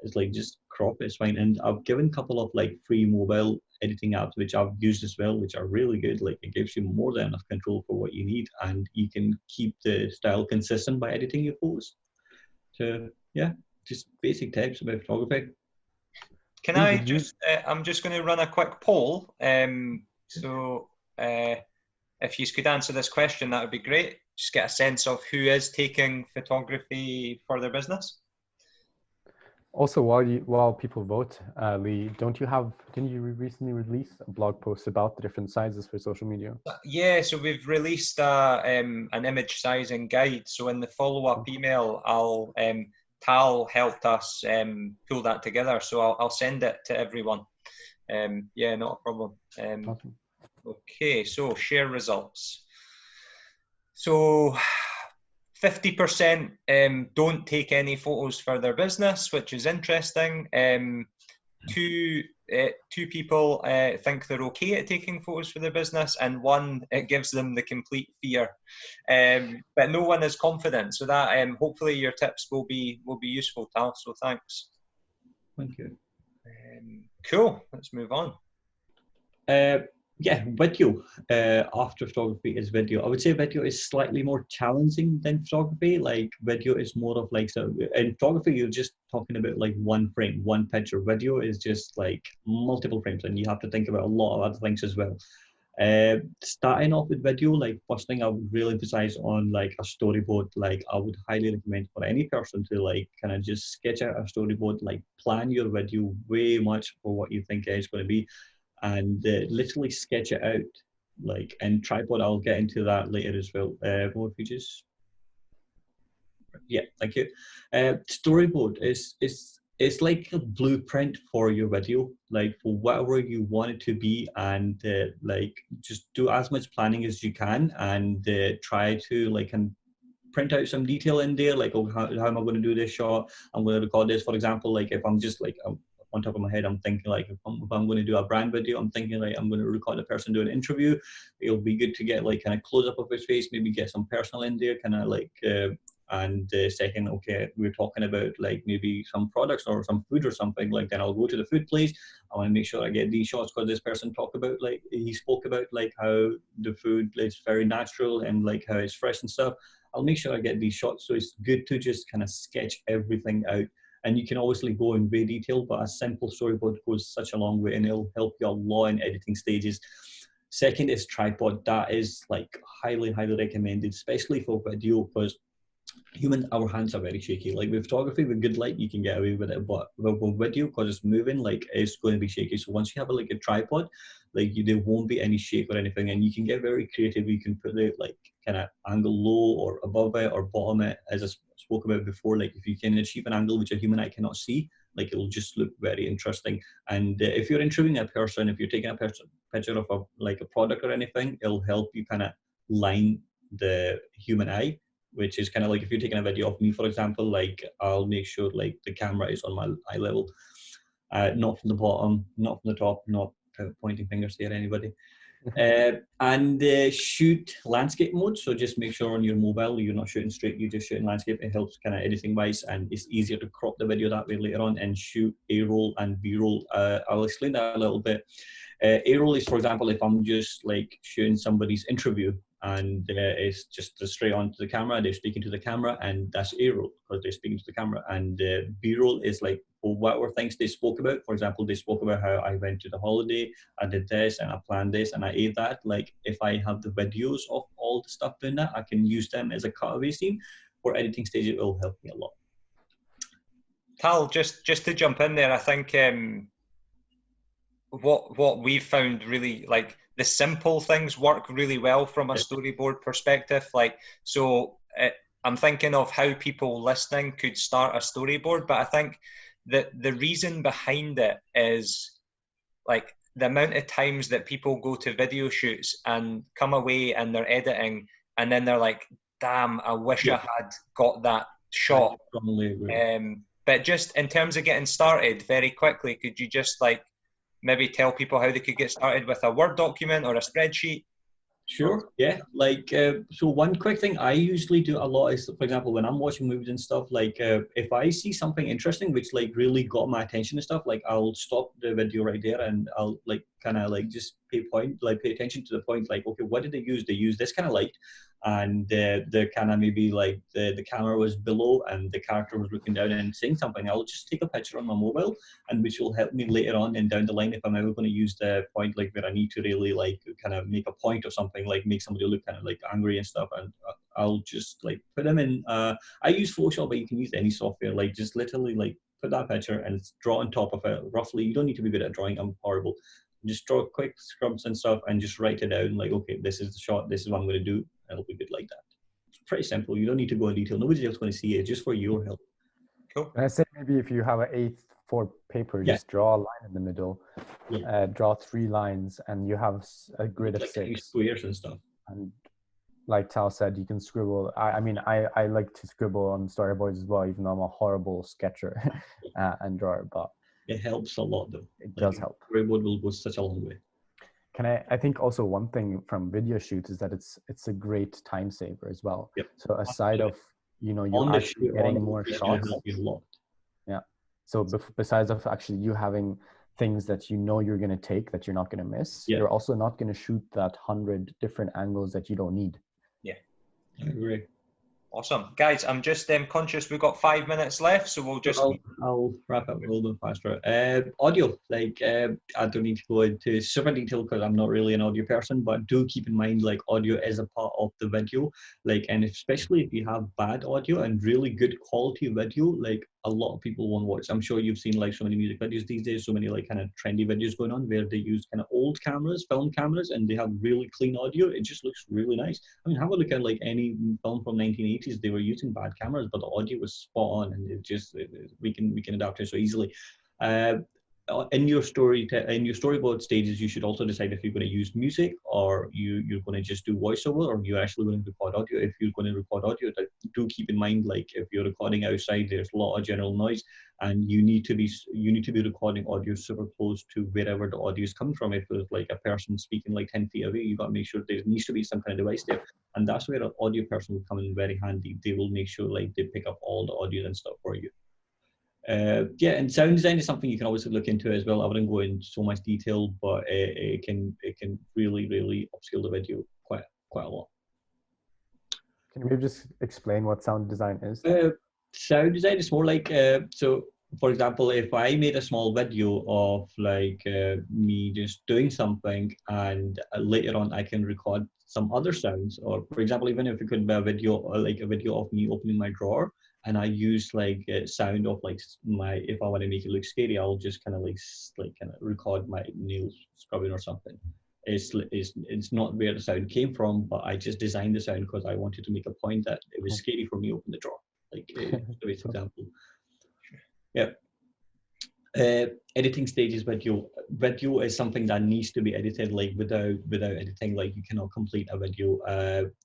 It's like just crop it, it's fine. And I've given a couple of like free mobile editing apps which I've used as well, which are really good. Like it gives you more than enough control for what you need, and you can keep the style consistent by editing your photos. So yeah, just basic tips about photography. Can I just, I'm just going to run a quick poll. If you could answer this question, that would be great. Just get a sense of who is taking photography for their business. Also, while people vote, Lee, didn't you recently release a blog post about the different sizes for social media? Yeah, so we've released an image sizing guide. So in the follow-up email, Tal helped us pull that together. So I'll send it to everyone. Yeah, not a problem. Awesome. Okay, so share results. So 50% don't take any photos for their business, which is interesting. two people think they're okay at taking photos for their business, and one, it gives them the complete fear. But no one is confident. So that hopefully your tips will be useful, Tal. So thanks. Thank you. Cool. Let's move on. Yeah, video. After photography is video. I would say video is slightly more challenging than photography. Like video is more of like, so in photography you're just talking about like one frame, one picture. Video is just like multiple frames, and you have to think about a lot of other things as well. Starting off with video, like first thing I would really emphasize on like a storyboard. Like I would highly recommend for any person to like kind of just sketch out a storyboard, like plan your video way much for what you think it's going to be, and literally sketch it out. Like, and tripod, I'll get into that later as well. More pages. Yeah, thank you. Storyboard is it's like a blueprint for your video, like for whatever you want it to be, and like just do as much planning as you can, and try to like and print out some detail in there, like, oh, how am I going to do this shot? I'm going to record this, for example. Like if I'm just like on top of my head, I'm thinking like if I'm going to do a brand video, I'm thinking like I'm going to record a person doing an interview. It'll be good to get like kind of close up of his face, maybe get some personal in there, kind of like and second, okay, we're talking about like maybe some products or some food or something, like then I'll go to the food place. I want to make sure I get these shots because this person talked about, like he spoke about like how the food is very natural and like how it's fresh and stuff. I'll make sure I get these shots. So it's good to just kind of sketch everything out. And you can obviously go in very detail, but a simple storyboard goes such a long way, and it'll help you a lot in editing stages. Second is tripod. That is like highly, highly recommended, especially for video, because our hands are very shaky. Like with photography, with good light, you can get away with it, but with video, because it's moving, like it's going to be shaky. So once you have like a tripod, like there won't be any shake or anything, and you can get very creative. You can put it like kind of angle low or above it or bottom it, as I spoke about before. Like if you can achieve an angle which a human eye cannot see, like it'll just look very interesting. And if you're interviewing a person, if you're taking a picture of a product or anything, it'll help you kind of line the human eye, which is kind of like if you're taking a video of me, for example, like I'll make sure like the camera is on my eye level, not from the bottom, not from the top, not pointing fingers here at anybody. And shoot landscape mode. So just make sure on your mobile you're not shooting straight, you're just shooting landscape. It helps kind of editing wise, and it's easier to crop the video that way later on and shoot A-roll and B-roll. I'll explain that a little bit. A-roll is, for example, if I'm just like shooting somebody's interview, and it's just straight onto the camera, they're speaking to the camera, and that's A-roll because they're speaking to the camera. And B-roll is like what were things they spoke about. For example, they spoke about how I went to the holiday, I did this, and I planned this, and I ate that. Like if I have the videos of all the stuff doing that, I can use them as a cutaway scene. For editing stage, it will help me a lot. Tal, just to jump in there, I think what we've found really, like the simple things work really well from a storyboard perspective. Like, so I'm thinking of how people listening could start a storyboard, but I think that the reason behind it is like the amount of times that people go to video shoots and come away and they're editing, and then they're like, damn, I wish I had got that shot. But just in terms of getting started very quickly, could you just like maybe tell people how they could get started with a Word document or a spreadsheet? Sure, yeah. Like, so one quick thing I usually do a lot is, for example, when I'm watching movies and stuff, like if I see something interesting which like really got my attention and stuff, like I'll stop the video right there and I'll like kind of like just pay attention to the point, like, okay, what did they use? They used this kind of light, and the kind of maybe like the camera was below and the character was looking down and saying something. I'll just take a picture on my mobile, and which will help me later on and down the line if I'm ever going to use the point, like where I need to really like kind of make a point or something, like make somebody look kind of like angry and stuff, and I'll just like put them in. I use Photoshop, but you can use any software. Like just literally like put that picture and draw on top of it roughly. You don't need to be good at drawing. I'm horrible. Just draw quick scrubs and stuff and just write it down, like, okay, this is the shot, this is what I'm going to do. It'll be good like that. It's pretty simple. You don't need to go in detail. Nobody else going to see it. Just for your help. Cool. And I say maybe if you have an A4 paper, just draw a line in the middle, draw 3 lines, and you have a grid of 6 squares and stuff. And like Tal said, you can scribble. I mean, I like to scribble on storyboards as well, even though I'm a horrible sketcher and drawer. But It helps a lot though. It does help. Storyboard will go such a long way. I think also one thing from video shoots is that it's a great time saver as well. Yep. So aside of, you know, you On the actually shoot, getting more it's going to shots. help you a lot. Yeah. So besides of actually you having things that you know you're going to take that you're not going to miss, Yeah. you're also not going to shoot that 100 different angles that you don't need. Yeah. I agree. Awesome. Guys, I'm just conscious we've got 5 minutes left, so we'll just... I'll wrap up a little bit faster. Audio, like, I don't need to go into super detail because I'm not really an audio person, but do keep in mind, like, audio is a part of the video, like, and especially if you have bad audio and really good quality video, like, a lot of people won't watch. I'm sure you've seen, like, so many music videos these days, so many, like, kind of trendy videos going on where they use kind of old cameras, film cameras, and they have really clean audio. It just looks really nice. I mean, have a look at, like, any film from 1980s. They were using bad cameras, but the audio was spot on, and we can adapt it so easily. In your storyboard stages, you should also decide if you're going to use music or you're going to just do voiceover, or you're actually going to record audio. If you're going to record audio, do keep in mind, like, if you're recording outside, there's a lot of general noise, and you need to be recording audio super close to wherever the audio is coming from. If there's like a person speaking like 10 feet away, you got to make sure there needs to be some kind of device there, and that's where an audio person will come in very handy. They will make sure, like, they pick up all the audio and stuff for you. Yeah, and sound design is something you can always look into as well. I wouldn't go into so much detail, but it can really upscale the video quite a lot. Can you maybe just explain what sound design is? Sound design is more like, so for example, if I made a small video of like me just doing something, and later on I can record some other sounds, or for example, even if it could be a video, like a video of me opening my drawer, and I use like a sound of like if I want to make it look scary, I'll just kind of record my nails scrubbing or something. It's not where the sound came from, but I just designed the sound because I wanted to make a point that it was scary for me to open the drawer. Like, for example. Yeah. Editing stages, video is something that needs to be edited. Like, without editing, like, you cannot complete a video.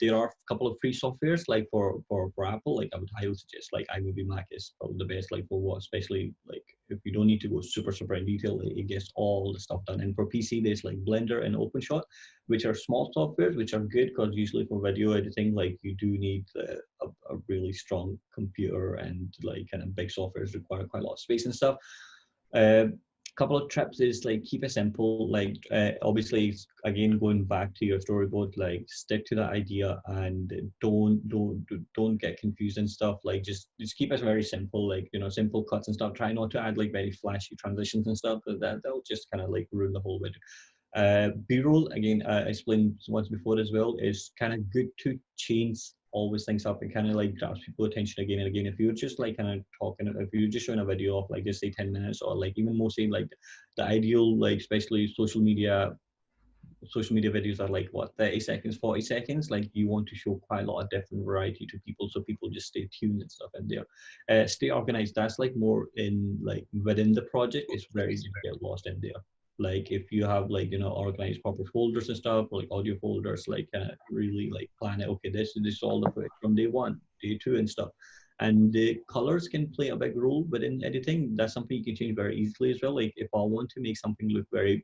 There are a couple of free softwares, like for Apple. Like, I would highly suggest, like, iMovie Mac is probably the best, like, for what, especially like if you don't need to go super in detail, it gets all the stuff done. And for PC, there's like Blender and OpenShot, which are small softwares, which are good because usually for video editing, like, you do need a really strong computer, and like kind of big softwares require quite a lot of space and stuff. Couple of tips is, like, keep it simple. Like, obviously, again, going back to your storyboard, like, stick to that idea and don't get confused and stuff. Like, just keep it very simple, like, you know, simple cuts and stuff. Try not to add like very flashy transitions and stuff, because that'll just kind of like ruin the whole video. B-roll, again, I explained once before as well, is kind of good to change always things up. It kind of like grabs people's attention again and again. If you're just like kind of talking, if you're just showing a video of like, just say 10 minutes, or like even mostly like the ideal, like especially social media videos are like what, 30 seconds, 40 seconds. Like, you want to show quite a lot of different variety to people, so people just stay tuned and stuff in there. Stay organized. That's like more in like within the project. It's very easy to get lost in there. Like, if you have like, you know, organized proper folders and stuff, or like audio folders, like really like plan it. Okay, this is all the footage from day 1, day 2 and stuff. And the colors can play a big role within editing. That's something you can change very easily as well. Like, if I want to make something look very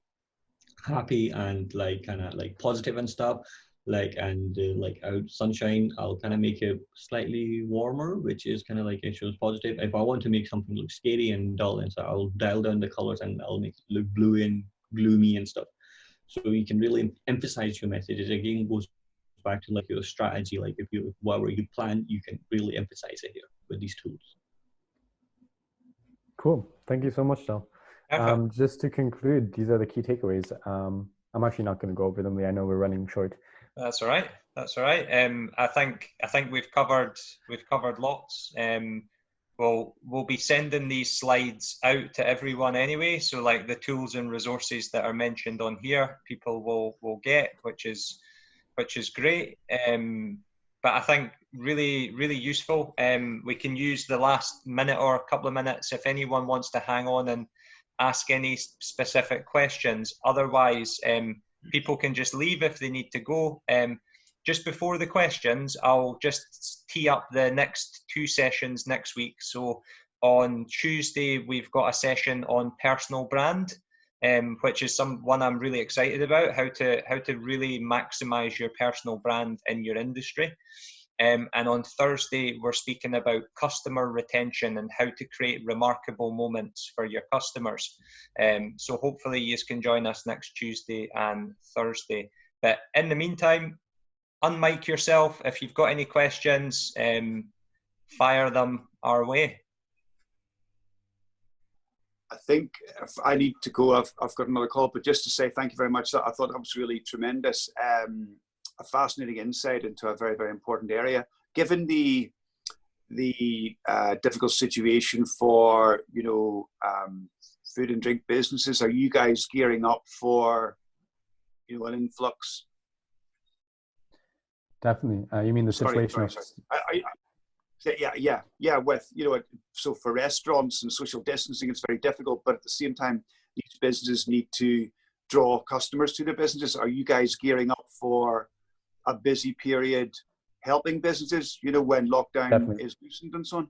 happy and like kind of like positive and stuff, like, and like out sunshine, I'll kind of make it slightly warmer, which is kind of like it shows positive. If I want to make something look scary and dull, and so I'll dial down the colors and I'll make it look blue and gloomy and stuff. So you can really emphasize your message. It again goes back to like your strategy. Like, if you whatever you plan, you can really emphasize it here with these tools. Cool. Thank you so much, Tal. Just to conclude, these are the key takeaways. I'm actually not going to go over them. I know we're running short. That's all right. That's all right. I think we've covered lots. We'll be sending these slides out to everyone anyway. So like the tools and resources that are mentioned on here, people will get, which is great. But I think really useful. We can use the last minute or a couple of minutes if anyone wants to hang on and ask any specific questions. Otherwise, people can just leave if they need to go. Just before the questions, I'll just tee up the next 2 sessions next week. So On Tuesday, we've got a session on personal brand, which is one I'm really excited about, how to really maximize your personal brand in your industry. And on Thursday, we're speaking about customer retention and how to create remarkable moments for your customers. So hopefully you can join us next Tuesday and Thursday. But in the meantime, unmic yourself. If you've got any questions, fire them our way. I think if I need to go, I've got another call, but just to say thank you very much. I thought that was really tremendous. A fascinating insight into a very, very important area. Given the difficult situation for, food and drink businesses, are you guys gearing up for, an influx? Definitely. You mean the situation? Yeah. With, so for restaurants and social distancing, it's very difficult, but at the same time, these businesses need to draw customers to their businesses. Are you guys gearing up for a busy period helping businesses, when lockdown Definitely is loosened and so on?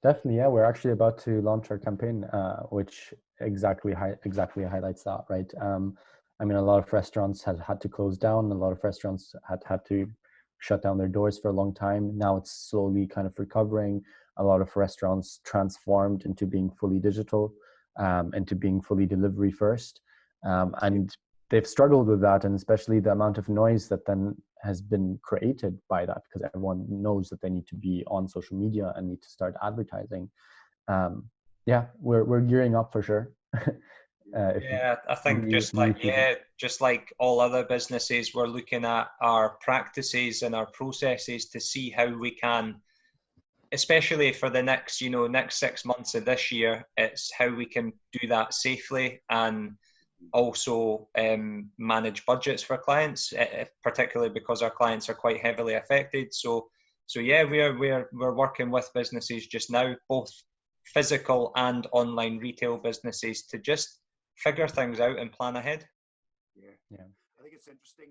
Definitely, yeah. We're actually about to launch our campaign, which exactly highlights that, right? I mean, a lot of restaurants had to close down. A lot of restaurants had to shut down their doors for a long time. Now it's slowly kind of recovering. A lot of restaurants transformed into being fully digital, into being fully delivery first. And they've struggled with that, and especially the amount of noise that then has been created by that, because everyone knows that they need to be on social media and need to start advertising. We're gearing up for sure. I think just like all other businesses, we're looking at our practices and our processes to see how we can, especially for the next 6 months of this year, it's how we can do that safely and also manage budgets for clients, particularly because our clients are quite heavily affected. So yeah, we're working with businesses just now, both physical and online retail businesses, to just figure things out and plan ahead. Yeah. I think it's interesting.